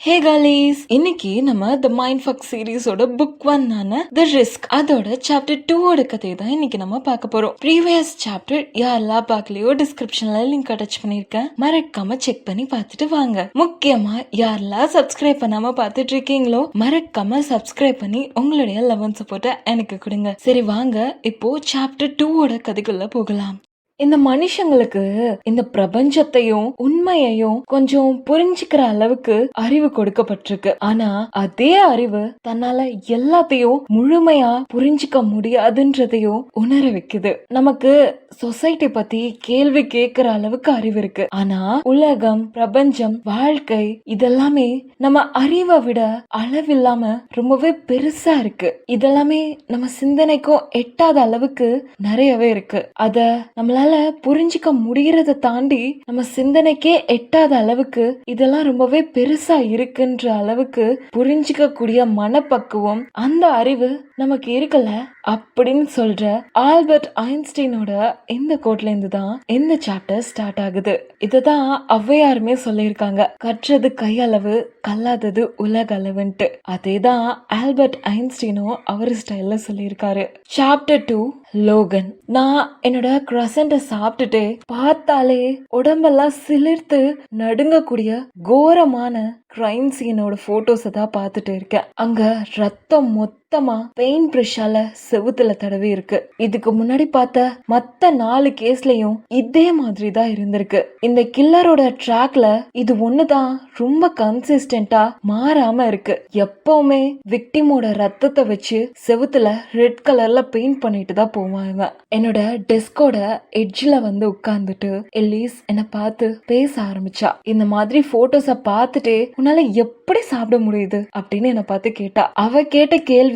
ஹே Kallis, இன்னைக்கு நம்ம the mind fuck சீரீஸோட book 1 ஆன த ரிஸ்க் அதோட சாப்டர் 2 ஓட கதையை தான் இன்னைக்கு நம்ம பார்க்க போறோம். ப்ரீவியஸ் சாப்டர் யாரெல்லாம் பார்க்கலையோ டிஸ்கிரிப்ஷன்ல லிங்க் அட்டாச் பண்ணிருக்கேன், மறக்காம செக் பண்ணி பார்த்துட்டு வாங்க. முக்கியமா யாரெல்லாம் சப்ஸ்கிரைப் பண்ணாம பார்த்துட்டு இருக்கீங்களோ மறக்காம சப்ஸ்கிரைப் பண்ணி உங்களுடைய லவ் அண்ட் சப்போர்ட்டை எனக்கு கொடுங்க. சரி வாங்க இப்போ சாப்டர் 2 ஓட கதைக்குள்ள போகலாம். இந்த மனுஷங்களுக்கு இந்த பிரபஞ்சத்தையும் உண்மையையும் கொஞ்சம் புரிஞ்சுக்கிற அளவுக்கு அறிவு கொடுக்கப்பட்டிருக்கு. ஆனா அதே அறிவு தன்னால எல்லாத்தையும் முழுமையா புரிஞ்சுக்க முடியாதுன்றதையும் உணர வைக்குது. நமக்கு சொசைட்டி பத்தி கேள்வி கேட்கிற அளவுக்கு அறிவு இருக்கு. ஆனா உலகம், பிரபஞ்சம், வாழ்க்கை இதெல்லாமே நம்ம அறிவை விட அளவில்லாம ரொம்பவே பெருசா இருக்கு. இதெல்லாமே நம்ம சிந்தனைக்கும் எட்டாத அளவுக்கு நிறையவே இருக்கு. அத நம்மளால புரிஞ்சிக்க முடியறத தாண்டி நம்ம சிந்தனைக்கே எட்டாத அளவுக்கு இதெல்லாம் ரொம்பவே பெருசா இருக்குன்ற அளவுக்கு புரிஞ்சிக்க கூடிய மனப்பக்குவம், அந்த அறிவு நமக்கு இருக்கல அப்படின்னு சொல்ற ஆல்பர்ட் ஐன்ஸ்டீனோட இந்த கோட்ல இருந்து தான் இந்த சாப்டர் ஸ்டார்ட் ஆகுது. இதுதான் ஔவையாருமே சொல்லியிருக்காங்க, கற்றது கையளவு கல்லாதது உலக அளவுன்ட்டு. அதேதான் ஆல்பர்ட் ஐன்ஸ்டீனும் அவர் ஸ்டைல்ல சொல்லியிருக்காரு. Chapter 2 Logan. நான் என்னோட கிரசண்ட சாப்பிட்டுட்டு பார்த்தாலே உடம்பெல்லாம் சிலிர்த்து நடுங்கக்கூடிய கோரமான கிரைம் சீனோட போட்டோஸை தான் பார்த்துட்டு இருக்கேன். அங்க ரத்தம் மொத்தமா பெயிண்ட் பிரஷால செவுத்துல தடவி இருக்கு. இதுக்கு முன்னாடி பார்த்த மத்த 4 கேஸ்லயும் இதே மாதிரி தான் இருந்திருக்கு. இந்த கில்லரோட ட்ராக்ல இது ஒண்ணுதான் ரொம்ப கன்சிஸ்டன்டா மாறாம இருக்கு. எப்பவுமே விக்டிமோட ரத்தத்தை வச்சு செவுத்துல ரெட் கலர்ல பெயிண்ட் பண்ணிட்டு தான் போவாங்க. என்னோட டெஸ்கோட எட்ஜ்ல வந்து உட்கார்ந்துட்டு எலிஸ் என்ன பார்த்து பேச ஆரம்பிச்சா. இந்த மாதிரி போட்டோஸ பார்த்துட்டு உன்னால எப்படி சாப்பிட முடியுது அப்படின்னு என்ன பார்த்து கேட்டா. அவ கேட்ட கேள்விய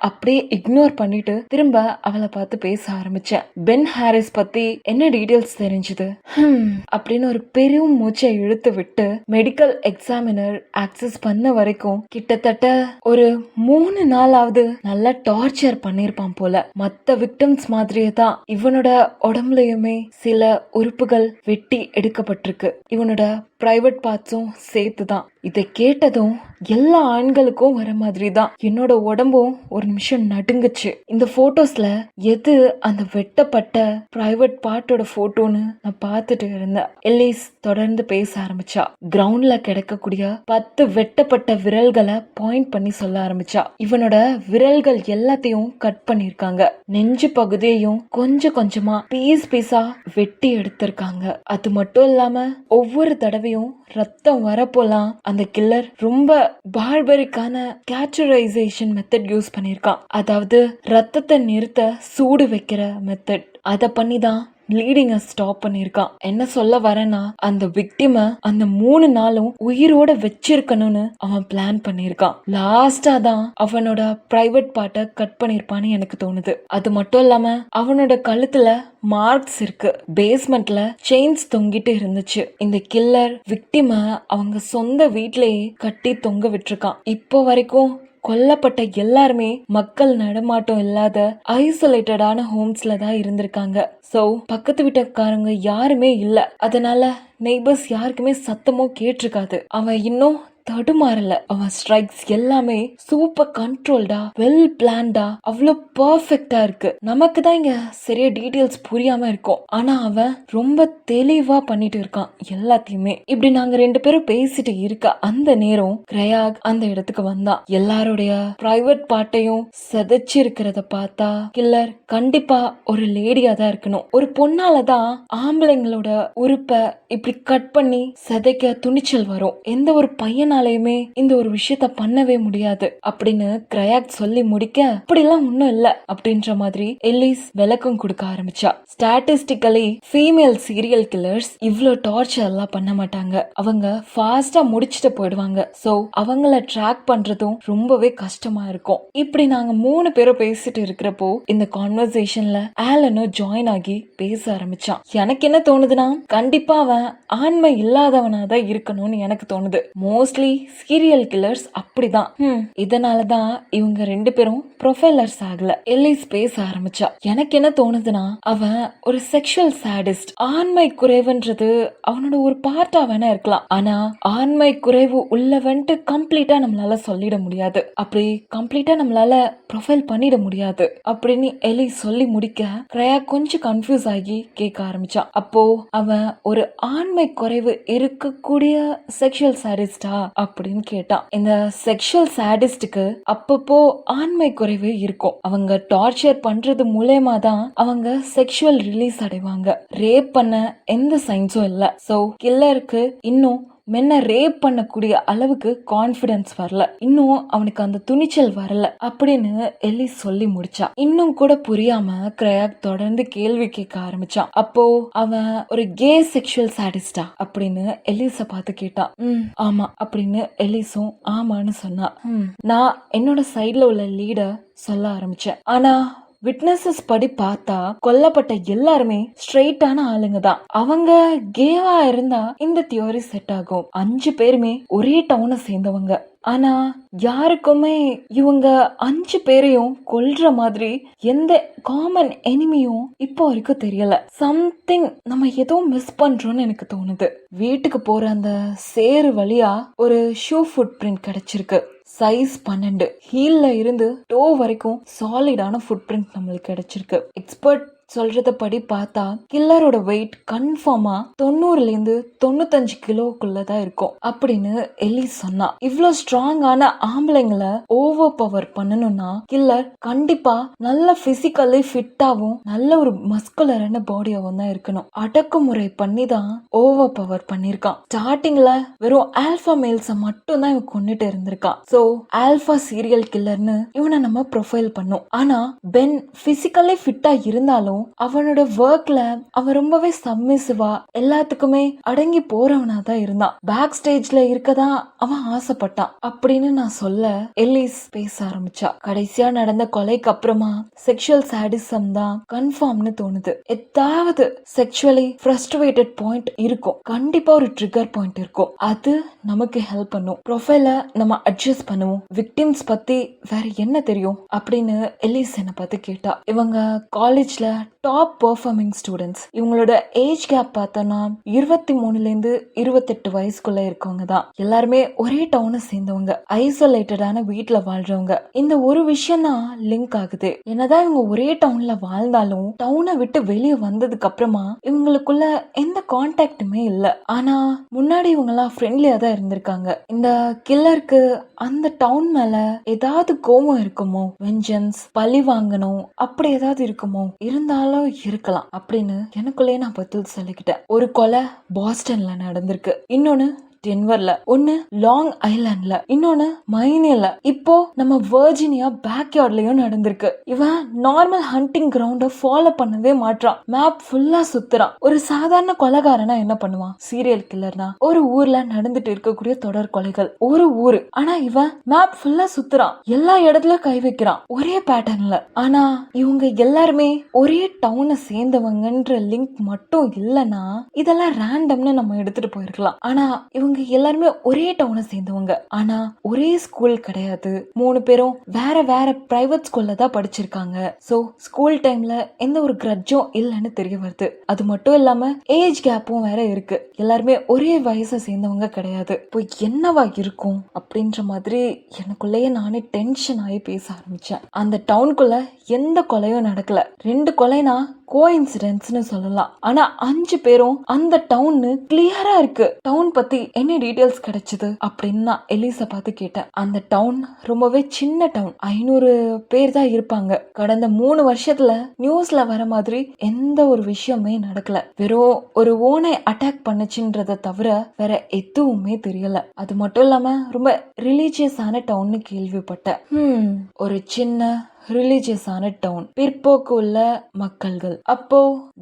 அப்படியே இக்னோர் பண்ணிட்டு திரும்ப அவளை பார்த்து பேச ஆரம்பிச்சேன். பென் ஹாரிஸ் பத்தி என்ன டீடைல்ஸ் தெரிஞ்சது அப்படின்னு ஒரு பெரும் மூச்சை இழுத்து விட்டு மெடிக்கல் எக்ஸாமினர் ஆக்சஸ் பண்ண வரைக்கும் கிட்டத்தட்ட ஒரு 3 நாளாவது நல்லா டார்ச்சர் பண்ணிருப்பான் போல. மத்த விக்டிம்ஸ் மாதிரியே தான் இவனோட உடம்புலயுமே சில உறுப்புகள் வெட்டி எடுக்கப்பட்டிருக்கு. இவனோட பிரைவேட் பார்ட்ஸும் சேர்த்துதான். இதை கேட்டதும் எல்லா ஆண்களுக்கும் வர மாதிரி தான் என்னோட உடம்பும் ஒரு நிமிஷம் நடுங்குச்சு. இந்த போட்டோஸ்ல எது அந்த வெட்டப்பட்ட பிரைவேட் பார்ட்டோட போட்டோன்னு நான் பார்த்துட்டு இருந்தேன். எலிஸ் தொடர்ந்து பேச ஆரம்பிச்சா. கிரவுண்ட்ல கிடக்கக்கூடிய 10 வெட்டப்பட்ட விரல்களை பாயிண்ட் பண்ணி சொல்ல ஆரம்பிச்சா. இவனோட விரல்கள் எல்லாத்தையும் கட் பண்ணிருக்காங்க. நெஞ்சு பகுதியையும் கொஞ்சம் கொஞ்சமா பீஸா வெட்டி எடுத்திருக்காங்க. அது மட்டும் இல்லாம ஒவ்வொரு தடவையும் ரத்தம் வரப்போலாம் அந்த கில்லர் ரொம்ப பார்பரிக்கான கேட்டரைசேஷன் மெத்தட் யூஸ் பண்ணிருக்கான். அதாவது ரத்தத்தை நிறுத்த சூடு வைக்கிற மெத்தட். அத பண்ணிதான் ப்ளீடிங்க ஸ்டாப் பண்ணிருக்கான். என்ன சொல்ல வரேன்னா அந்த விக்டிம அந்த 3 நாளும் உயிரோட வச்சிருக்கணும்னு அவன் பிளான் பண்ணிருக்கான். லாஸ்டா தான் அவனோட பிரைவேட் பார்ட்டை கட் பண்ணிருப்பான்னு எனக்கு தோணுது. அது மட்டும் இல்லாம அவனோட கழுத்துல மார்க்ஸ் இருக்கு. பேஸ்மெண்ட்ல செயின்ஸ் தொங்கிட்டு இருந்துச்சு. இந்த கில்லர் விக்டிம அவங்க சொந்த வீட்லயே கட்டி தொங்க விட்டுருக்கான். இப்போ வரைக்கும் கொல்லப்பட்ட எல்லாருமே மக்கள் நடமாட்டம் இல்லாத ஐசோலேட்டடான ஹோம்ஸ்ல தான் இருந்திருக்காங்க. சோ பக்கத்து வீட்டுக்காரங்க யாருமே இல்ல. அதனால நெய்பர்ஸ் யாருக்குமே சத்தமோ கேட்டிருக்காது. அவன் இன்னும் தடுமாறல. அவன் ஸ்ட்ரைக்ஸ் எல்லாமே சூப்பர் கண்ட்ரோல்டா, வெல் பிளான்டா, அவ்வளோ பர்ஃபெக்டா இருக்கு. நமக்கு தான் இங்க சரியா டீடைல்ஸ் புரியாம இருக்கும். ஆனா அவன் ரொம்ப தெளிவா பண்ணிட்டு இருக்கான் எல்லாத்தையுமே. இப்படி நாங்க 2 பேரும் பேசிட்டு இருக்க அந்த நேரம் கிரயாக் அந்த இடத்துக்கு வந்தான். எல்லாருடைய பிரைவேட் பார்ட்டையும் செதைச்சு இருக்கிறத பார்த்தா கில்லர் கண்டிப்பா ஒரு லேடியா தான் இருக்கணும். ஒரு பொண்ணாலதான் ஆம்பளைங்களோட உறுப்பை இப்படி கட் பண்ணி செதைக்க துணிச்சல் வரும். எந்த ஒரு பையனா இந்த ஒரு விஷயத்த பண்ணவே முடியாது அப்படின்னு கிரயாக் சொல்லி முடிக்க, அப்படிலாம் ஒண்ணும் இல்ல அப்படின்ற மாதிரி எலிஸ் விளக்கம் கொடுக்க ஆரம்பிச்சா. ஸ்டாட்டிஸ்டிக்கலி ஃபீமேல் சீரியல் கில்லர்ஸ் இவ்ளோ டார்ச்சர் எல்லாம் பண்ண மாட்டாங்க. அவங்க ஃபாஸ்டா முடிச்சுட்டு போயிடுவாங்க. சோ அவங்கள ட்ராக் பண்றதும் ரொம்பவே கஷ்டமா இருக்கும். இப்படி நாங்க 3 பேரும் பேசிட்டு இருக்கிறப்போ இந்த கான்வர்சேஷன்ல ஆலனும் ஜாயின் ஆகி பேச ஆரம்பிச்சான். எனக்கு என்ன தோணுதுன்னா, கண்டிப்பா அவன் ஆண்மை இல்லாதவனாதான் இருக்கணும்னு எனக்கு தோணுது. மோஸ்ட்லி மோஸ்ட்லி சீரியல் கில்லர்ஸ் அப்படிதான். இதனாலதான் இவங்க 2 பேரும் ப்ரொஃபைலர்ஸ் ஆகல. எலிஸ் பேச ஆரம்பிச்சா. எனக்கு என்ன தோணுதுன்னா, அவன் ஒரு செக்ஷுவல் சாடிஸ்ட். ஆண்மை குறைவுன்றது அவனோட ஒரு பார்ட்டா வேணா இருக்கலாம். ஆனா ஆண்மை குறைவு உள்ளவன்ட்டு கம்ப்ளீட்டா நம்மளால சொல்லிட முடியாது. அப்படி கம்ப்ளீட்டா நம்மளால ப்ரொஃபைல் பண்ணிட முடியாது அப்படின்னு எலிஸ் சொல்லி முடிக்க கிரையா கொஞ்சம் கன்ஃபியூஸ் ஆகி கேட்க ஆரம்பிச்சான். அப்போ அவன் ஒரு ஆண்மை குறைவு இருக்கக்கூடிய செக்ஷுவல் சாடிஸ்டா அப்படின்னு கேட்டான். இந்த செக்ஷுவல் சாடிஸ்டுக்கு அப்பப்போ ஆண்மை குறைவு இருக்கும். அவங்க டார்ச்சர் பண்றது மூலமா தான் அவங்க செக்ஷுவல் ரிலீஸ் அடைவாங்க. ரேப் பண்ண எந்த சைன்ஸும் இல்ல. சோ கில்லருக்கு இன்னும் மென்ன ரேப் பண்ணக்கூடிய அளவுக்கு கான்பிடன்ஸ் வரல, இன்னும் அவனுக்கு அந்த துணிச்சல் வரல அப்படின்னு எலிஸ் சொல்லி முடிச்சா. இன்னும் கூட புரியாம கிரையாக் தொடர்ந்து கேள்வி கேட்க ஆரம்பிச்சான். அப்போ அவன் ஒரு கே செக்ஷுவல் சாடிஸ்டா அப்படின்னு எலிஸ பார்த்து கேட்டான். ஆமா அப்படின்னு எலிஸும் ஆமான்னு சொன்னா. நான் என்னோட சைட்ல உள்ள லீடர் சொல்ல ஆரம்பிச்சேன். ஆனா விட்னஸஸ் படி பார்த்தா கொல்லப்பட்ட எல்லாருமே ஸ்ட்ரெயிட்டான ஆளுங்க தான். அவங்க கேவா இருந்தா இந்த தியோரி செட் ஆகும். 5 பேருமே ஒரே டவுனை சேர்ந்தவங்க. ஆனா யாருக்குமே இவங்க 5 பேரையும் கொல்ற மாதிரி எந்த காமன் எனிமியும் இப்போ வரைக்கும் தெரியல. சம்திங் நம்ம ஏதோ மிஸ் பண்றோம்னு எனக்கு தோணுது. வீட்டுக்கு போற அந்த சேரு வழியா ஒரு ஷூ ஃபுட் பிரிண்ட் கிடைச்சிருக்கு. சைஸ் 12, ஹீல்ல இருந்து டோ வரைக்கும் சாலிடான ஃபுட் பிரிண்ட் நம்மளுக்கு கிடைச்சிருக்கு. எக்ஸ்பர்ட் சொல்றத படி பார்த்தா கில்லரோட வெயிட் கன்ஃபார்மா 90 to 95 கிலோக்குள்ளதான் இருக்கும் அப்படின்னு எலிஸ் சொன்னா. இவ்ளோ ஸ்ட்ராங்கான ஆம்பளைங்களை ஓவர் பவர் பண்ணணும்னா கில்லர் கண்டிப்பா நல்ல பிசிக்கலி ஃபிட்டாவும் நல்ல ஒரு மஸ்குலரான பாடியாவும் தான் இருக்கணும். அடக்குமுறை பண்ணி தான் ஓவர் பவர் பண்ணிருக்கான். ஸ்டார்டிங்ல வெறும் ஆல்பா மேல்ஸ மட்டும் தான் இவன் கொண்டுட்டு இருந்திருக்கான். சோ ஆல்பா சீரியல் கில்லர்னு இவனை நம்ம ப்ரொஃபைல் பண்ணும். ஆனா பென் பிசிக்கலி ஃபிட்டா இருந்தாலும் அவனோட ஒர்க்ல அவன் ரொம்பவே சப்மிசிவா எல்லாத்துக்குமே அடங்கி போறவனா தான் இருந்தான். பேக் ஸ்டேஜ்ல இருக்கதான் அவன் ஆசைப்பட்டான் அப்படின்னு நான் சொல்ல எலிஸ் பேச ஆரம்பிச்சா. கடைசியா நடந்த கொலைக்கு அப்புறமா செக்ஷுவல் சாடிசம் தான் கன்ஃபார்ம்னு தோணுது. ஏதாவது செக்ஷுவலி ஃப்ரஸ்ட்ரேட்டட் பாயிண்ட் இருக்கும். கண்டிப்பா ஒரு ட்ரிகர் பாயிண்ட் இருக்கும். அது நமக்கு ஹெல்ப் பண்ணும். ப்ரொஃபைல நம்ம அட்ஜஸ்ட் பண்ணுவோம். விக்டிம்ஸ் பத்தி வேற என்ன தெரியும் அப்படின்னு எலிஸ் என்ன பார்த்து கேட்டா. இவங்க காலேஜ்ல டாப் பெர்ஃபார்மிங் ஸ்டூடெண்ட்ஸ். இவங்களோட ஏஜ் கேப் பார்த்தோம்னா 23 to 28 வயசுக்குள்ள இருக்கவங்க தான். எல்லாருமே ஒரே டவுனை சேர்ந்தவங்க, ஐசோலேட்டடான வீட்டுல வாழ்றவங்க. இந்த ஒரு விஷயம் தான் லிங்க் ஆகுது. என்னதான் இவங்க ஒரே டவுன்ல வாழ்ந்தாலும் டவுனை விட்டு வெளியே வந்ததுக்கு அப்புறமா இவங்களுக்குள்ள எந்த கான்டாக்டுமே இல்ல. ஆனா முன்னாடி இவங்க எல்லாம் ஃப்ரெண்ட்லியா தான் இருந்திருக்காங்க. இந்த கில்லருக்கு அந்த டவுன் மேல ஏதாவது கோபம் இருக்குமோ, வெஞ்சன்ஸ், பழி வாங்கணும் அப்படி ஏதாவது இருக்குமோ, இருந்தாலும் இருக்கலாம் அப்படின்னு எனக்குள்ளே நான் பதில் சொல்லிக்கிட்டேன். ஒரு கொலை பாஸ்டன்ல நடந்திருக்கு, இன்னொன்னு டென்வர்ல, ஒன்னு லாங் ஐலாண்ட்ல, இன்னொன்னு மைனில, இப்போ நம்ம வர்ஜினியா பேக்யார்ட்லயும் நடந்திருக்கு. இவன் நார்மல் ஹண்டிங் கிரவுண்ட ஃபாலோ பண்ணவே மாட்டான். மேப் ஃபுல்லா சுத்துறான். ஒரு சாதாரண கொலைகாரனா என்ன பண்ணுவான்? சீரியல் கில்லர்னா ஒரு ஊர்ல நடந்துட்டு இருக்கக்கூடிய தொடர் கொலைகள் ஒரு ஊரு. ஆனா இவன் மேப் ஃபுல்லா சுத்துறான். எல்லா இடத்துலயும் கை வைக்கிறான் ஒரே பேட்டர்ன்ல. ஆனா இவங்க எல்லாருமே ஒரே டவுனை சேர்ந்தவங்கன்ற லிங்க் மட்டும் இல்லனா இதெல்லாம் ரேண்டம்னு நம்ம எடுத்துட்டு போயிருக்கலாம். ஆனா இவங்க எல்லாருமே ஒரே டவுனை சேர்ந்தவங்க. ஆனா ஒரே ஸ்கூல் கிடையாது. 3 பேரும் வேற வேற பிரைவேட் ஸ்கூல்ல தான் படிச்சிருக்காங்க. சோ ஸ்கூல் டைம்ல எந்த ஒரு கிரட்ஜும் இல்லைன்னு தெரிய வருது. அது மட்டும் இல்லாம ஏஜ் கேப்பும் வேற இருக்கு. எல்லாருமே ஒரே வயசை சேர்ந்தவங்க கிடையாது. இப்போ என்னவா இருக்கும் அப்படின்ற மாதிரி எனக்குள்ளேயே நானே டென்ஷன் ஆகி பேச ஆரம்பிச்சேன். அந்த டவுனுக்குள்ள எந்த கொலையும் நடக்கல. 2 கொலைனா கோஇன்சிடென்ட்ஸ்னு சொல்லலாம். ஆனா 5 பேரும் அந்த டவுன்னு கிளியரா இருக்கு. டவுன் பத்தி என்ன டீடைல்ஸ் கிடைச்சது அப்படின்னு நான் எலிஸ பார்த்து கேட்டேன். அந்த டவுன் ரொம்பவே சின்ன டவுன், 500 பேர் தான் இருப்பாங்க. கடந்த 3 வருஷத்துல நியூஸ்ல வர மாதிரி எந்த ஒரு விஷயமே நடக்கல. வெறும் ஒரு ஓனை அட்டாக் பண்ணுச்சுன்றத தவிர வேற எதுவுமே தெரியல. அது மட்டும் இல்லாம ரொம்ப ரிலீஜியஸான டவுன்னு கேள்விப்பட்டேன். ஒரு சின்ன ரிலீஜியஸான டவுன், பிற்போக்கு உள்ள மக்கள்கள். அப்போ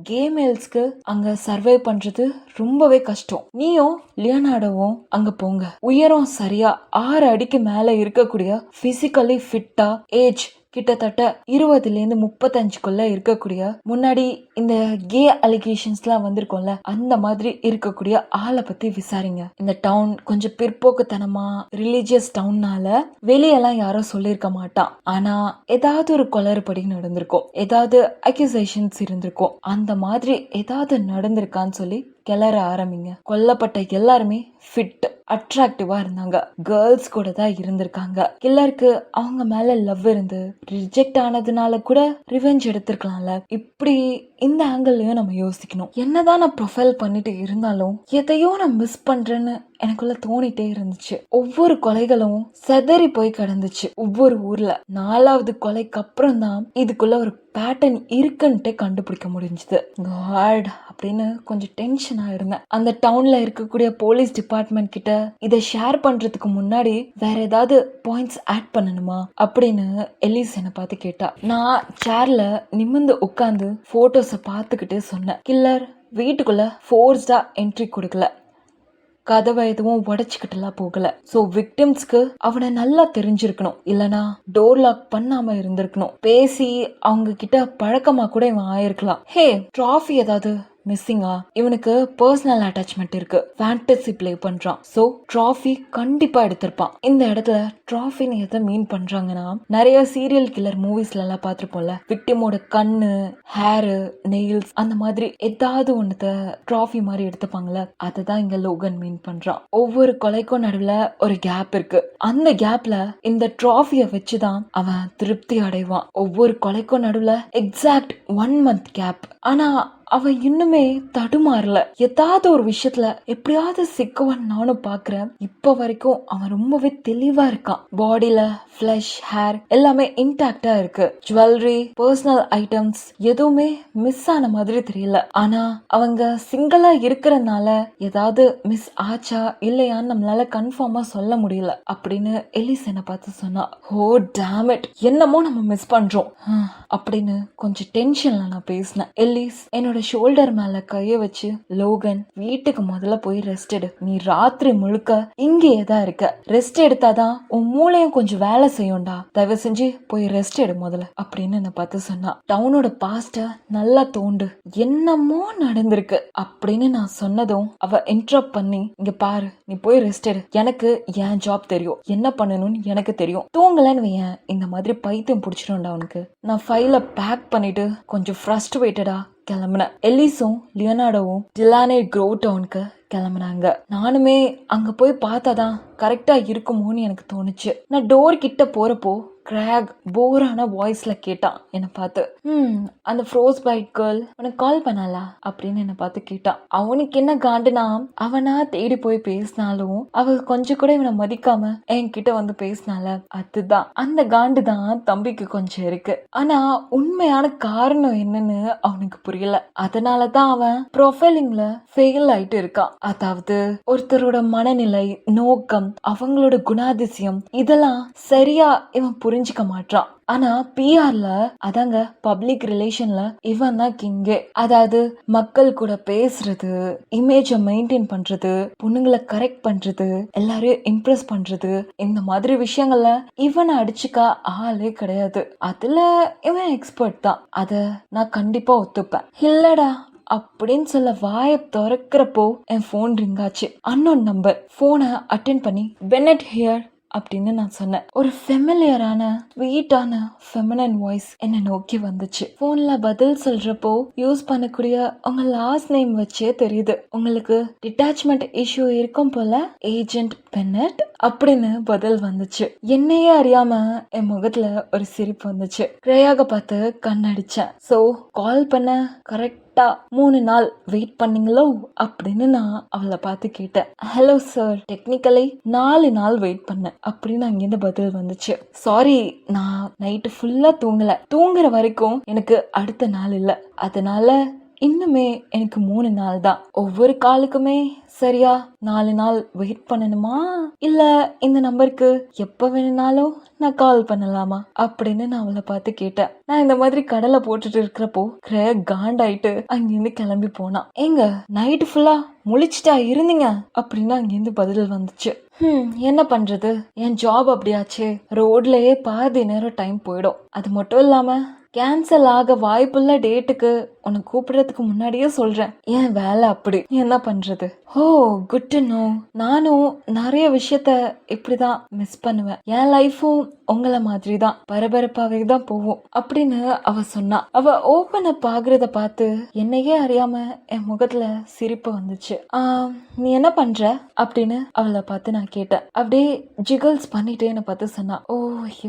கேமேல்ஸ்க்கு அங்க சர்வை பண்றது ரொம்பவே கஷ்டம். நீயும் லியோனார்டோவும் அங்க போங்க. உயரம் சரியா 6 அடிக்கு மேல இருக்கக்கூடிய பிசிக்கலி ஃபிட்டா ஏஜ் கிட்டத்தட்ட 20-35 இருக்கக்கூடிய முன்னாடி இந்த கே அலிகேஷன்ஸ்லாம் வந்திருக்கும்ல அந்த மாதிரி இருக்கக்கூடிய ஆளை பத்தி விசாரிங்க. இந்த டவுன் கொஞ்சம் பிற்போக்குத்தனமா ரிலீஜியஸ் டவுன்னால வெளியெல்லாம் யாரும் சொல்லியிருக்க மாட்டான். ஆனா ஏதாவது ஒரு குளறுபடி நடந்திருக்கும், ஏதாவது அக்யூசேஷன்ஸ் இருந்திருக்கும். அந்த மாதிரி ஏதாவது நடந்திருக்கான்னு சொல்லி கிளற ஆரம்பிங்க. கொல்லப்பட்ட எல்லாருமே ஃபிட் அட்ராக்டிவா இருந்தாங்க. கேர்ள்ஸ் கூட தான் இருந்திருக்காங்க. கில்லருக்கு அவங்க மேல லவ் இருந்து ரிஜெக்ட் ஆனதுனால கூட ரிவெஞ்ச் எடுத்திருக்கலாம்ல. இப்படி இந்த ஆங்கிள்லயும் நம்ம யோசிக்கணும். என்னதான் நான் ப்ரொஃபைல் பண்ணிட்டு இருந்தாலும் எதையோ நான் மிஸ் பண்றேன்னு எனக்குள்ள தோணிட்டே இருந்துச்சு. ஒவ்வொரு கொலைகளும் செதறி போய் கிடந்துச்சு ஒவ்வொரு ஊர்ல. 4வது கொலைக்கு அப்புறம் தான் இதுக்குள்ள ஒரு பேட்டர்ன் இருக்குன்ட்டு கண்டுபிடிக்க முடிஞ்சது. காட் அப்படின்னு கொஞ்சம் டென்ஷனா இருந்தேன். அந்த டவுன்ல இருக்கக்கூடிய போலீஸ் டிபார்ட்மெண்ட் கிட்ட இதை ஷேர் பண்றதுக்கு முன்னாடி வேற ஏதாவது பாயிண்ட்ஸ் ஆட் பண்ணணுமா அப்படின்னு எலிஸ் என்ன பார்த்து கேட்டா. நான் சேர்ல நிமிர்ந்து உட்கார்ந்து போட்டோஸ பார்த்துக்கிட்டே சொன்னேன். கில்லர் வீட்டுக்குள்ள ஃபோர்ஸ்டா என்ட்ரி கொடுக்கல, கதவை எதுவும் உடைச்சுக்கிட்டுலாம் போகல. சோ விக்டிம்ஸ்க்கு அவனை நல்லா தெரிஞ்சிருக்கணும், இல்லனா டோர் லாக் பண்ணாம இருந்திருக்கணும். பேசி அவங்க கிட்ட பழக்கமா கூட இவன் ஆயிருக்கலாம். ஹே, டிராஃபி ஏதாவது மிஸ்ஸிங்கா? இவனுக்கு பர்சனல் அட்டாச்மெண்ட் இருக்கு, ஃபேண்டசி பிளே பண்றான். சோ டிராஃபி கண்டிப்பா எடுத்திருப்பான். இந்த இடத்துல டிராஃபின்னு எதை மீன் பண்றாங்கன்னா, நிறைய சீரியல் கில்லர் மூவிஸ்ல எல்லாம் பாத்துருப்போம்ல, விக்டிமோட கண்ணு, ஹேரு, நெயில்ஸ் அந்த மாதிரி ஏதாவது ஒன்னத டிராஃபி மாதிரி எடுத்துப்பாங்கல்ல, அததான் இங்க லோகன் மீன் பண்றான். ஒவ்வொரு கொலைக்கும் நடுவுல ஒரு கேப் இருக்கு. அந்த கேப்ல இந்த டிராஃபிய வச்சுதான் அவன் திருப்தி அடைவான். ஒவ்வொரு கொலைக்கும் நடுவுல எக்ஸாக்ட் 1 month கேப். ஆனா அவன் இன்னுமே தடுமாறல. ஏதாவது ஒரு விஷயத்துல எப்படியாவது சிக்குவன் நானும் பாக்குறேன். இப்ப வரைக்கும் அவன் ரொம்பவே தெளிவா இருக்கான். பாடியில ஃபிளஷ், ஹேர் எல்லாமே இன்டாக்டா இருக்கு. ஜுவல்லரி, பர்சனல் ஐட்டம்ஸ் எதுவுமே மிஸ் ஆன மாதிரி தெரியல. ஆனா அவங்க சிங்கிளா இருக்கிறதுனால ஏதாவது மிஸ் ஆச்சா இல்லையான்னு நம்மளால கன்ஃபார்மா சொல்ல முடியல அப்படின்னு எலிஸ் என்ன பார்த்து சொன்னா. ஓ டேம் இட், என்னமோ நம்ம மிஸ் பண்றோம் அப்படின்னு கொஞ்சம் டென்ஷன்ல நான் பேசினேன். எலிஸ் என்னோட ஷோல்டர் மேல கைய வச்சு, லோகன் வீட்டுக்கு முதல்ல போய் ரெஸ்ட் எடு. நீ ராத்திரி முழுக்க இங்கேயே தான் இருக்க. ரெஸ்ட் எடுத்தாதான் உன் மூளையும் கொஞ்சம் வேலை செய்யும்டா. தயவு செஞ்சு போய் ரெஸ்ட் எடு முதல்ல அப்படின்னு என்ன பார்த்து சொன்னா. டவுனோட பாஸ்ட நல்லா தோண்டு, என்னமோ நடந்திருக்கு அப்படின்னு நான் சொன்னதும் அவ இன்டரப்ட் பண்ணி, இங்க பாரு, நீ போய் ரெஸ்ட் எடு. எனக்கு என் ஜாப் தெரியும், என்ன பண்ணணும்னு எனக்கு தெரியும். தூங்கலன்னு வையன், இந்த மாதிரி பைத்தியம் பிடிச்சிடும்டா உனக்கு. நான் ஃபைல பேக் பண்ணிட்டு கொஞ்சம் ஃப்ரஸ்ட்ரேட்டடா கிளம்புனேன். எலிஸும் லியோனார்டோவும் டிலானே க்ரோ டவுனுக்கு கிளம்புனாங்க. நானுமே அங்க போய் பார்த்தாதான் கரெக்டா இருக்குமோன்னு எனக்கு தோணுச்சு. நான் டோர் கிட்ட போறப்போ கிராக் போரான வாய்ஸ்ல கேட்டான் என்ன பார்த்து. அந்த ஃப்ரோஸ் பைட் கேர்ள் உனக்கு கால் பண்ணாலா அப்படின்னு என்ன பார்த்து கேட்டான். அவனுக்கு என்ன காண்டுனா, அவனா தேடி போய் பேசினாலும் அவ கொஞ்சம் கூட இவனை மதிக்காம என்கிட்ட வந்து பேசினால, அதுதான் அந்த காண்டு தான் தம்பிக்கு கொஞ்சம் இருக்கு. ஆனா உண்மையான காரணம் என்னன்னு அவனுக்கு புரியல. அதனாலதான் அவன் ப்ரொஃபைலிங்ல ஃபெயில் ஆயிட்டு இருக்கான். அதாவது ஒருத்தரோட மனநிலை, நோக்கம், அவங்களோட குணாதிசயம் இதெல்லாம் சரியா இவன் புரிஞ்சுக்க மாட்டான். ஆனா பிஆர்ல, அதாங்க பப்ளிக் ரிலேஷன்ல இவன் தான் கிங்கே. அதாவது மக்கள் கூட பேசுறது, இமேஜ மெயின்டைன் பண்றது, பொண்ணுங்களை கரெக்ட் பண்றது, எல்லாரையும் இம்ப்ரெஸ் பண்றது, இந்த மாதிரி விஷயங்கள்ல இவனை அடிச்சுக்க ஆளே கிடையாது. அதுல இவன் எக்ஸ்பர்ட் தான், அத நான் கண்டிப்பா ஒத்துப்பேன். இல்லடா அப்படின்னு சொல்ல வாய திறக்கிறப்போ என் போன் ரிங் ஆச்சு. Unknown number. போனை அட்டென்ட் பண்ணி, பென்னட் ஹியர் அப்படின்னு நான் சொன்னேன். ஒரு ஃபெமிலியரான ஸ்வீட்டான ஃபெமினன் வாய்ஸ் என்ன நோக்கி வந்துச்சு. போன்ல பதில் சொல்றப்போ யூஸ் பண்ணக்கூடிய உங்க லாஸ்ட் நேம் வச்சே தெரியுது உங்களுக்கு டிட்டாச்மெண்ட் இஷ்யூ இருக்கும் போல, ஏஜென்ட் பென்னட் அப்படின்னு பதில் வந்துச்சு. என்னையே அறியாம என் முகத்துல ஒரு சிரிப்பு வந்துச்சு. கிரேயாக பார்த்து கண்ணடிச்சேன். சோ கால் பண்ண கரெக்ட் 3 நாள் வெயிட் பண்ணீங்களோ அப்படின்னு நான் அவளை பார்த்து கேட்டேன். ஹலோ சார், டெக்னிக்கலி 4 நாள் வெயிட் பண்ணேன் அப்படின்னு அங்கிருந்து பதில் வந்துச்சு. சாரி, நான் நைட்டு ஃபுல்லா தூங்கல. தூங்குற வரைக்கும் எனக்கு அடுத்த நாள் இல்ல, அதனால இன்னுமே எனக்கு 3 நாள் தான். ஒவ்வொரு காலுக்குமே சரியா 4 நாள் வெயிட் பண்ணணுமா, இல்ல இந்த நம்பருக்கு எப்ப வேணும்னாலும் நான் கால் பண்ணலாமா அப்படின்னு நான் அவளை பார்த்து கேட்டேன். நான் இந்த மாதிரி கடலை போட்டுட்டு இருக்கிறப்போ காண்டாயிட்டு அங்கிருந்து கிளம்பி போனான். எங்க நைட்டு ஃபுல்லா முழிச்சிட்டா இருந்தீங்க அப்படின்னு அங்கிருந்து பதில் வந்துச்சு. என்ன பண்றது, என் ஜாப் அப்படியாச்சே, ரோட்லயே பாதி நேரம் டைம் போயிடும். அது மட்டும் இல்லாம கேன்சல் ஆக வாய்ப்புள்ள டேட்டுக்கு உன்னை கூப்பிடுறதுக்கு முன்னாடியே சொல்றேன். என் வேலை அப்படி, என்ன பண்றது. ஓ குட் டு நோ. நானும் நிறைய விஷயத்த இப்படிதான் மிஸ் பண்ணுவேன். என் லைஃபும் உங்களை மாதிரி தான் பரபரப்பாவே தான் போகும் அப்படின்னு அவ சொன்னா. அவ ஓபன் அப் ஆகுறத பார்த்து என்னையே அறியாம என் முகத்துல சிரிப்பு வந்துச்சு. நீ என்ன பண்ற அப்படின்னு அவளை பார்த்து நான் கேட்டேன். அப்படியே ஜிகல்ஸ் பண்ணிட்டு என்னை பார்த்து சொன்னா, ஓ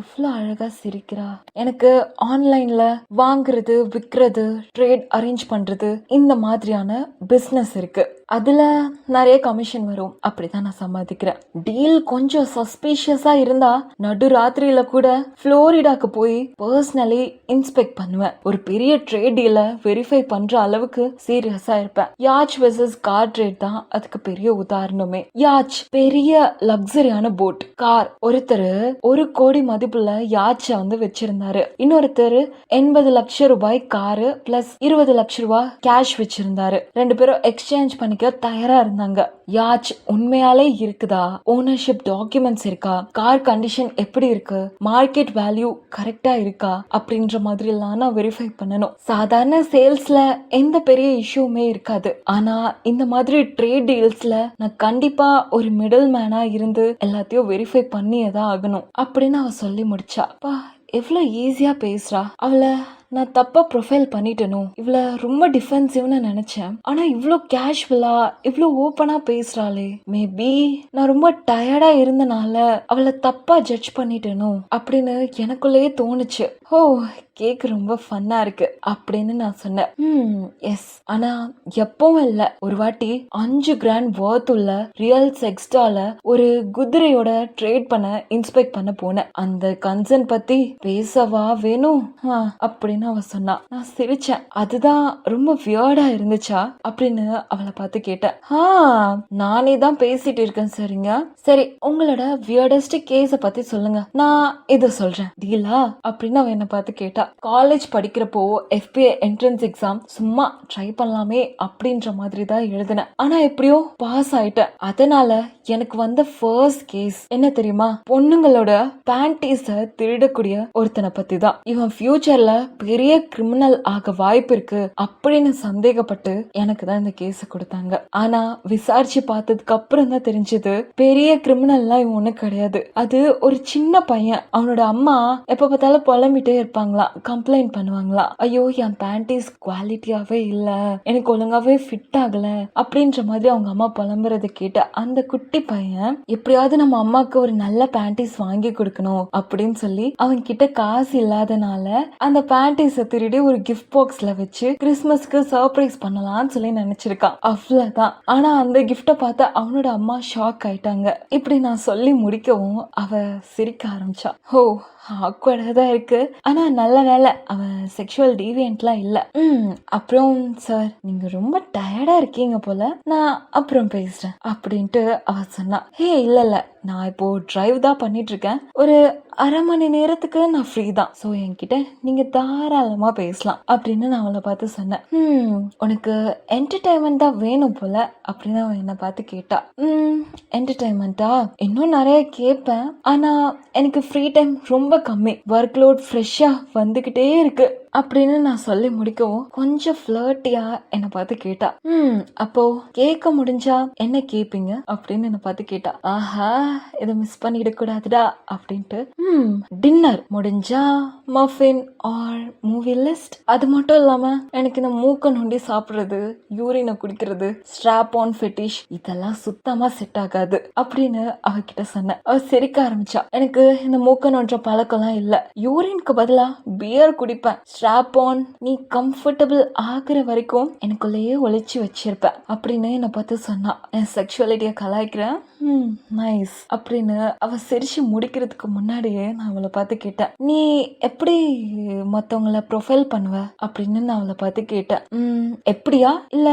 எவ்வளவு அழகா சிரிக்கிறா. எனக்கு ஆன்லைன்ல வாங்குறது விற்கிறது ட்ரேட் அரேஞ்ச் பண்றது இந்த மாதிரியான பிசினஸ் இருக்கு. அதுல நிறைய கமிஷன் வரும். அப்படிதான் நான் சம்பாதிக்கிறேன். டீல் கொஞ்சம் சஸ்பீஷியஸா இருந்தா நடு ராத்திரியில கூட புளோரிடாக்கு போய் பர்சனலி இன்ஸ்பெக்ட் பண்ணுவேன். ஒரு பெரிய ட்ரேட் டீல வெரிஃபை பண்ற அளவுக்கு சீரியஸா இருப்பேன். யாச் வெர்சஸ் கார் ட்ரேட் தான் அதுக்கு பெரிய உதாரணமே. யாச் பெரிய லக்ஸரியான போட். கார் ஒருத்தர் 1 கோடி மதிப்புள்ள யாச்ச வச்சிருந்தாரு. இன்னொருத்தர் 80 லட்சம் ரூபாய் காரு பிளஸ் 20 லட்சம் ரூபாய் கேஷ் வச்சிருந்தாரு. 2 பேரும் எக்ஸ்சேஞ்ச் பண்ணிக்க தயாரா இருந்தாங்க. யாச் உண்மையாலே இருக்குதா, ஓனர்ஷிப் டாக்குமெண்ட்ஸ் இருக்கா, கார் கண்டிஷன் எப்படி இருக்கு, மார்க்கெட் வேல்யூ கரெக்டா இருக்கா அப்படின்ற மாதிரி எல்லாம் நான் வெரிஃபை பண்ணணும். சாதாரண சேல்ஸ்ல எந்த பெரிய இஷ்யூமே இருக்காது. ஆனா இந்த மாதிரி ட்ரேட் டீல்ஸ்ல நான் கண்டிப்பா ஒரு மிடில் மேனா இருந்து எல்லாத்தையும் வெரிஃபை பண்ணியதான் ஆகணும் அப்படின்னு அவ சொல்லி முடிச்சா. எவ்வளவு ஈஸியா பேசுறா. அவளை நான் தப்பா ப்ரொஃபைல் பண்ணிட்டேனோ, இவ்வளோ ரொம்ப டிஃபென்சிவ்னு நினைச்சேன். ஆனா இவ்வளோ கேஷுவலா இவ்வளோ ஓப்பனா பேசுறாளே. மேபி நான் ரொம்ப டயர்டா இருந்தனால அவளை தப்பா ஜட்ஜ் பண்ணிட்டேனோ அப்படின்னு எனக்குள்ளேயே தோணுச்சு. ஓ கேக் ரொம்ப ஃபன்னா இருக்கு அப்படின்னு நான் சொன்னேன். எஸ், ஆனா எப்பவும் இல்ல, ஒரு வாட்டி 5 கிராண்ட் வர்த் உள்ள ரியல் செக்ஸ்டால ஒரு குதிரையோட ட்ரேட் பண்ண இன்ஸ்பெக்ட் பண்ண போனேன். அந்த கன்சர்ன் பத்தி பேசவா வேணும் அப்படின்னு அவ சொன்னா. நான் சிரிச்சேன். அதுதான் ரொம்ப வியர்டா இருந்துச்சா அப்படின்னு அவளை பார்த்து கேட்டேன். நானே தான் பேசிட்டு இருக்கேன். சரிங்க, சரி உங்களோட வியர்டஸ்ட் கேஸ பத்தி சொல்லுங்க, நான் இத சொல்றேன் டீலா அப்படின்னு அவ என்ன பார்த்து கேட்டா. காலேஜ் படிக்கிறப்போ FBI என்ட்ரன்ஸ் எக்ஸாம் சும்மா ட்ரை பண்ணலாமே அப்படின்ற மாதிரி தான் எழுதினேன். ஆனா எப்படியோ பாஸ் ஆயிட்டேன். அதனால எனக்கு வந்த ஃபர்ஸ்ட் கேஸ் என்ன தெரியுமா, பொண்ணுங்களோட பேண்டீஸ திருடக்கூடிய ஒருத்தனை பத்தி தான். இவன் ஃபியூச்சர்ல பெரிய கிரிமினல் ஆக வாய்ப்பு இருக்கு அப்படின்னு சந்தேகப்பட்டு எனக்கு தான் இந்த கேஸ கொடுத்தாங்க. ஆனா விசாரிச்சு பார்த்ததுக்கு அப்புறம் தான் தெரிஞ்சது பெரிய கிரிமினல்லாம் இவன் ஒண்ணு கிடையாது. அது ஒரு சின்ன பையன். அவனோட அம்மா எப்ப பார்த்தாலும் புலம்பிட்டே இருப்பாங்களா, கம்ப்ளைண்ட் பண்ணுவாங்களா, ஐயோ என் பேண்டீஸ் குவாலிட்டியாவே இல்ல, எனக்கு ஒழுங்காவே ஃபிட் ஆகல அப்படின்ற மாதிரி அவங்க அம்மா புலம்புறதை கேட்ட அந்த குட்டி பையன் எப்படியாவது நம்ம அம்மாக்கு ஒரு நல்ல பேண்டீஸ் வாங்கி கொடுக்கணும் அப்படின்னு சொல்லி அவன் கிட்ட காசு இல்லாதனால அந்த பேண்டீஸ திருடி ஒரு கிஃப்ட் பாக்ஸ்ல வச்சு கிறிஸ்மஸ்க்கு சர்ப்ரைஸ் பண்ணலாம்னு சொல்லி நினைச்சிருக்கான். அவ்வளவுதான். ஆனா அந்த கிஃப்ட பார்த்து அவனோட அம்மா ஷாக் ஆயிட்டாங்க. இப்படி நான் சொல்லி முடிக்கவும் அவ சிரிக்க ஆரம்பிச்சா. ஓ ஆக்வர்டா தான் இருக்கு, ஆனா நல்ல வேலை அவன் செக்ஷுவல் டீவியன்ட்லாம் இல்ல. அப்புறம் சார் நீங்க ரொம்ப டயர்டா இருக்கீங்க போல, நான் அப்புறம் பேசுறேன் அப்படின்ட்டு அவ சொன்னா. ஹே இல்ல நான் இப்போ டிரைவ் தான் பண்ணிட்டு இருக்கேன், ஒரு அரை மணி நேரத்துக்கு நான் ஃப்ரீ தான், சோ என்கிட்ட நீங்க தாராளமா பேசலாம் அப்படின்னு நான் அவளை பார்த்து சொன்னேன். உனக்கு என்டர்டைன்மெண்ட் தான் வேணும் போல அப்படின்னு அவன் என்ன பார்த்து கேட்டா. என்டர்டைன்மெண்டா இன்னும் நிறைய கேட்பேன், ஆனா எனக்கு ஃப்ரீ டைம் ரொம்ப கம்மி, ஒர்க் லோட் ஃப்ரெஷ்ஷா வந்துகிட்டே இருக்கு அப்படின்னு நான் சொல்லி முடிக்கவும் கொஞ்சம் ஃபிளர்ட்டியா என்னை பார்த்து கேட்டா. அப்போ கேட்க முடிஞ்சா என்ன கேப்பீங்க அப்படின்னு என்ன பார்த்து கேட்டா. ஆஹா இதை மிஸ் பண்ணிட கூடாதுடா அப்படின்ட்டு டின்னர் முடிஞ்சா மஃபின் ஆர் மூவி லிஸ்ட். அது மட்டும் இல்லாம எனக்கு இந்த மூக்க நொண்டி சாப்பிடுறது, யூரினை குடிக்கிறது, ஸ்ட்ராப் ஆன் ஃபெட்டிஷ் இதெல்லாம் சுத்தமா செட் ஆகாது அப்படின்னு அவகிட்ட சொன்னேன். அவ சிரிக்க ஆரம்பிச்சா. எனக்கு இந்த மூக்க நொன்ற பழக்கம்லாம் இல்ல, யூரினுக்கு பதிலா பியர் குடிப்பேன், ஸ்ட்ராப் ஆன் நீ கம்ஃபர்டபிள் ஆகுற வரைக்கும் எனக்குள்ளேயே ஒளிச்சு வச்சிருப்பேன் அப்படின்னு என்னை பார்த்து சொன்னா. என் செக்ஷுவாலிட்டியை கலாய்க்கிறேன். நைஸ் அப்படின்னு அவ சிரிச்சு முடிக்கிறதுக்கு முன்னாடியே நான் அவளை பார்த்து கேட்டேன், நீ எப்படி மத்தவங்கள ப்ரொஃபைல் பண்ணுவ அப்படின்னு நான் அவளை பார்த்து கேட்டேன். எப்படியா இல்ல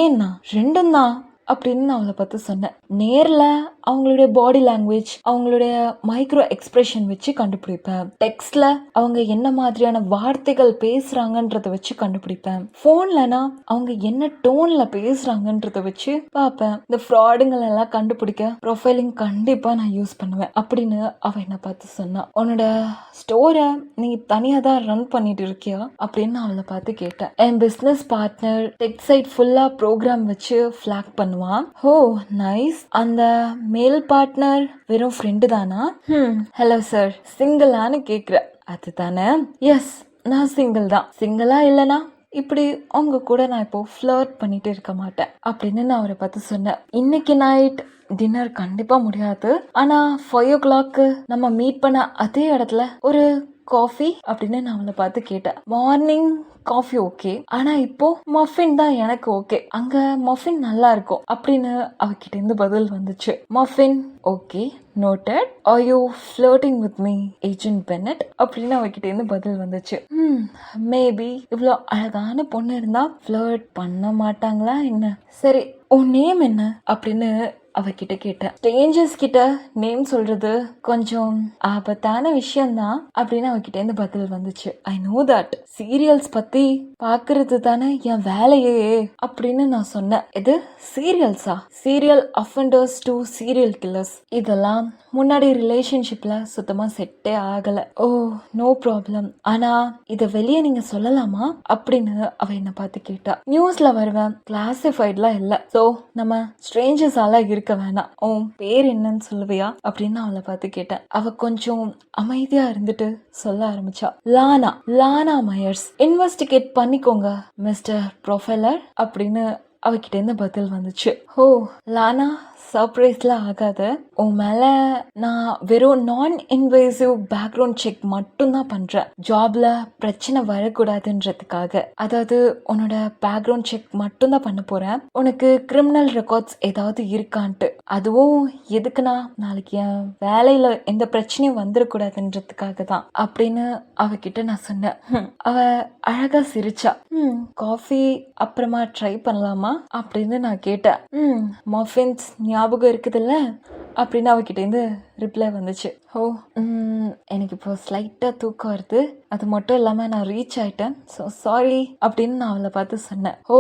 ஏன்னா ரெண்டும் தான் அப்படின்னு நான் அவளை பார்த்து சொன்னேன். நேர்ல அவங்களுடைய பாடி லாங்குவேஜ், அவங்களுடைய மைக்ரோ எக்ஸ்பிரஷன் வச்சு கண்டுபிடிப்பேன். டெக்ஸ்ட்ல அவங்க என்ன மாதிரியான வார்த்தைகள் பேசுறாங்கன்றத வச்சு கண்டுபிடிப்பேன். போன்லனா அவங்க என்ன டோன்ல பேசுறாங்கன்றத வச்சு பார்ப்பேன். இந்த ஃப்ராடுங்கள் எல்லாம் கண்டுபிடிக்க ப்ரொஃபைலிங் கண்டிப்பா நான் யூஸ் பண்ணுவேன் அப்படின்னு அவ என்ன பார்த்து சொன்னா. உன்னோட ஸ்டோரை நீ தனியா தான் ரன் பண்ணிட்டு இருக்கியா அப்படின்னு நான் அவளை பார்த்து கேட்டேன். என் பிசினஸ் பார்ட்னர் டெக் சைட் ஃபுல்லா ப்ரோக்ராம் வச்சு ஃபிளாக் பண்ணுவான். ஓ நைஸ். அந்த மேல் பார்ட்னர் வெறும் ஃப்ரெண்டு தானா? ஹலோ சார், சிங்கிளான்னு கேக்குற அதுதானே? எஸ், நான் சிங்கிள் தான். சிங்கிளா இல்லனா இப்படி அவங்க கூட நான் இப்போ ஃப்ளர்ட் பண்ணிட்டு இருக்க மாட்டேன் அப்படின்னு நான் அவரை பார்த்து சொன்னேன். இன்னைக்கு நைட் டின்னர் கண்டிப்பா முடியாது, ஆனா 5 o'clock நம்ம மீட் பண்ண அதே இடத்துல ஒரு காஃபி அப்படின்னு நான் அவளை பார்த்து கேட்டேன். மார்னிங் காஃபி ஓகே, ஆனா இப்போ மஃபின் தான் எனக்கு ஓகே, அங்க மஃபின் நல்லா இருக்கும் அப்படின்னு அவகிட்ட இருந்து பதில் வந்துச்சு. Muffin okay, noted. Are you flirting with me agent Bennett அப்படின்னு அவகிட்ட இருந்து பதில் வந்துச்சு. மேபி இவ்வளோ அழகான பொண்ணு இருந்தா ஃப்ளர்ட் பண்ண மாட்டாங்களா என்ன? சரி, உன் நேம் என்ன அப்படின்னு அவகிட்ட கேட்டேன். ஸ்ட்ரேஞ்சர்ஸ் கிட்ட நேம் சொல்றது கொஞ்சம் ஆபத்தான விஷயம்தான் அப்படின்னு அவகிட்ட இருந்து பதில் வந்துச்சு. I know that. சீரியல்ஸ் பத்தி பாக்குறது தானே என் வேலையே அப்படின்னு நான் சொன்னேன். இது சீரியல்ஸா? Serial offenders to serial killers. இதெல்லாம் முன்னாடி ரிலேஷன்ஷிப்ல சுத்தமா செட்டே ஆகல. ஓ நோ ப்ராப்ளம், ஆனா இத வெளியே நீங்க சொல்லலாமா அப்படின்னு அவ என்ன பார்த்து கேட்டா. நியூஸ்ல வருவேன், கிளாசிஃபைட்லாம் இல்ல, சோ நம்ம ஸ்ட்ரேஞ்சர்ஸால இருக்க வேணாம். உன் பேர் என்னன்னு சொல்லுவியா அப்படின்னு அவளை பார்த்து கேட்டேன். அவ கொஞ்சம் அமைதியா இருந்துட்டு சொல்ல ஆரம்பிச்சா. Lana, Lana Myers. இன்வெஸ்டிகேட் பண்ணிக்கோங்க மிஸ்டர் ப்ரொஃபைலர் அப்படின்னு அவகிட்ட இருந்து பதில் வந்துச்சு. ஓ லானா, சர்ப்ரைஸ்லாம் ஆகாது. உன் மேல நான் வெறும் நான் இன்வேசிவ் பேக்ரவுண்ட் செக் மட்டும் தான் பண்றேன். ஜாப்ல பிரச்சனை வரக்கூடாதுன்றதுக்காக. அதாவது உன்னோட பேக்ரவுண்ட் செக் மட்டும் தான் பண்ண போறேன். உனக்கு கிரிமினல் ரெக்கார்ட்ஸ் ஏதாவது இருக்கான்ட்டு. அதுவும் எதுக்குன்னா நாளைக்கு என் வேலையில எந்த பிரச்சனையும் வந்துடக்கூடாதுன்றதுக்காக தான் அப்படின்னு அவகிட்ட நான் சொன்னேன். அவ அழகா சிரிச்சா. காஃபி அப்புறமா ட்ரை பண்ணலாமா அப்படின்னு நான் கேட்டேன். மஃபின்ஸ் ஞாபகம் இருக்குதுல்ல அப்படின்னு அவகிட்ட இருந்து ரிப்ளை வந்துச்சு. ஓ எனக்கு இப்போ ஸ்லைட்டா தூக்கம் வருது, அது மட்டும் இல்லாம நான் ரீச் ஆயிட்டேன், ஸோ சாரி அப்படின்னு நான் அவளை பார்த்து சொன்னேன். ஓ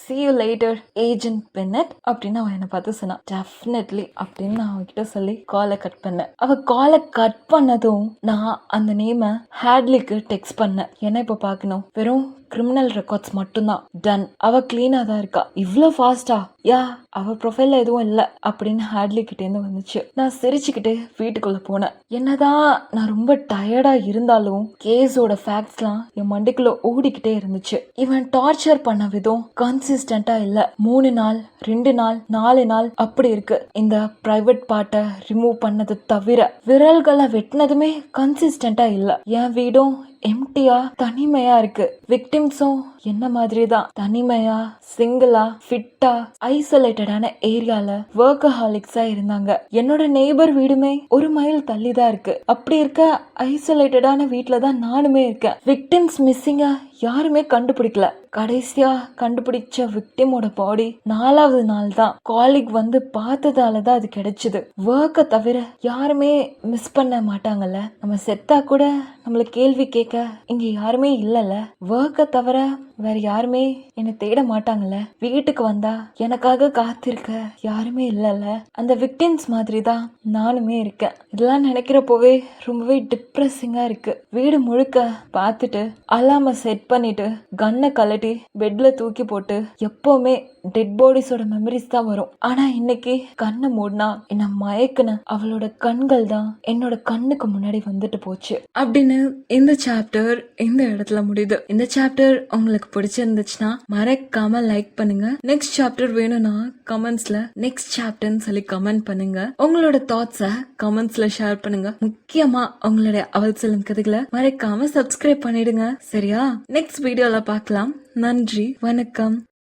see you later agent Bennett அப்படின்னு அவன் என்னை பார்த்து சொன்னான். டெஃபினெட்லி அப்படின்னு நான் அவகிட்ட சொல்லி காலை கட் பண்ணேன். அவ காலை கட் பண்ணதும் நான் அந்த நேமை ஹேட்லிக்கு டெக்ஸ்ட் பண்ணேன். என்ன இப்போ பார்க்கணும், வெறும் கிரிமினல் ரெக்கார்ட்ஸ் மட்டும்தான், டன். அவ கிளீனா தான் இருக்கா. இவ்ளோ ஃபாஸ்டா? யா, அவ ப்ரொஃபைல்ல எதுவும் இல்ல அப்படின்னு ஹேட்லி கிட்ட இருந்து வந்துச்சு. நான் சிரிச்சுக்கிட்டு வீட்டுக்குள்ள போனேன். என்னதான் நான் ரொம்ப டயர்டா இருந்தாலும் கேஸோட ஃபேக்ட்ஸ்லாம் என் மண்டைக்குள்ள ஓடிக்கிட்டே இருந்துச்சு. இவன் டார்ச்சர் பண்ண விதம் கன்சிஸ்டன்டா இல்ல. 3 நாள் 2 நாள் 4 நாள் அப்படி இருக்கு. இந்த பிரைவேட் பார்ட்டை ரிமூவ் பண்ணது தவிர விரல்களை வெட்டினதுமே கன்சிஸ்டன்டா இல்ல. என் வீடும் எம்டியா தனிமையா இருக்கு. விக்டிம்ஸும் என்ன மாதிரி தான் தனிமையா, சிங்கிளா, ஃபிட்டா, ஐசோலேட்டடான ஏரியால வொர்க்கஹாலிக்ஸா இருந்தாங்க. என்னோட நெய்பர் வீடுமே 1 மைல் தள்ளி தான் இருக்கு. அப்படி இருக்க ஐசோலேட்டடான வீட்டுல தான் நானுமே இருக்கேன். விக்டிம்ஸ் மிஸ்ஸிங்கா யாருமே கண்டுபிடிக்கல. கடைசியா கண்டுபிடிச்ச விக்டிமோட பாடி 4வது நாள் தான். காலிக் வந்து பார்த்ததால தான் அது கிடைச்சது. ஒர்க்க தவிர யாருமே மிஸ் பண்ண மாட்டாங்கல்ல. நம்ம செத்தா கூட நம்மள கேள்வி கேட்க இங்க யாருமே இல்லல. ஒர்க்க தவிர வேற யாருமே என்ன தேட மாட்டாங்கல்ல. வீட்டுக்கு வந்தா எனக்காக காத்திருக்க யாருமே இல்லல. அந்த விக்டிம்ஸ் மாதிரி தான் நானுமே இருக்கேன். இதெல்லாம் நினைக்கிறப்போவே ரொம்பவே டிப்ரெசிங்கா இருக்கு. வீடு முழுக்க பார்த்துட்டு அலாம செட் பண்ணிட்டு கன்னை கலட்டி பெட்ல தூக்கி போட்டு எப்பவுமே டெட் பாடிஸோட மெமரிஸ் தான் வரும். ஆனா இன்னைக்கு கண்ணை மூடினா என்ன மயக்குன அவளோட கண்கள் தான் என்னோட கண்ணுக்கு முன்னாடி வந்துட்டு போச்சு அப்படின்னு இந்த சாப்டர் இந்த இடத்துல முடியுது. இந்த சாப்டர் உங்களுக்கு பிடிச்சிருந்துச்சுன்னா மறக்காம லைக் பண்ணுங்க. நெக்ஸ்ட் சாப்டர் வேணும்னா கமெண்ட்ஸ்ல நெக்ஸ்ட் சாப்டர்னு சொல்லி கமெண்ட் பண்ணுங்க. உங்களோட தாட்ஸ கமெண்ட்ஸ்ல ஷேர் பண்ணுங்க. முக்கியமா உங்களுடைய அவள் சொல்லும் கதைகளை மறக்காம சப்ஸ்கிரைப் பண்ணிடுங்க. சரியா? நெக்ஸ்ட் வீடியோல பார்க்கலாம். நன்றி, வணக்கம்.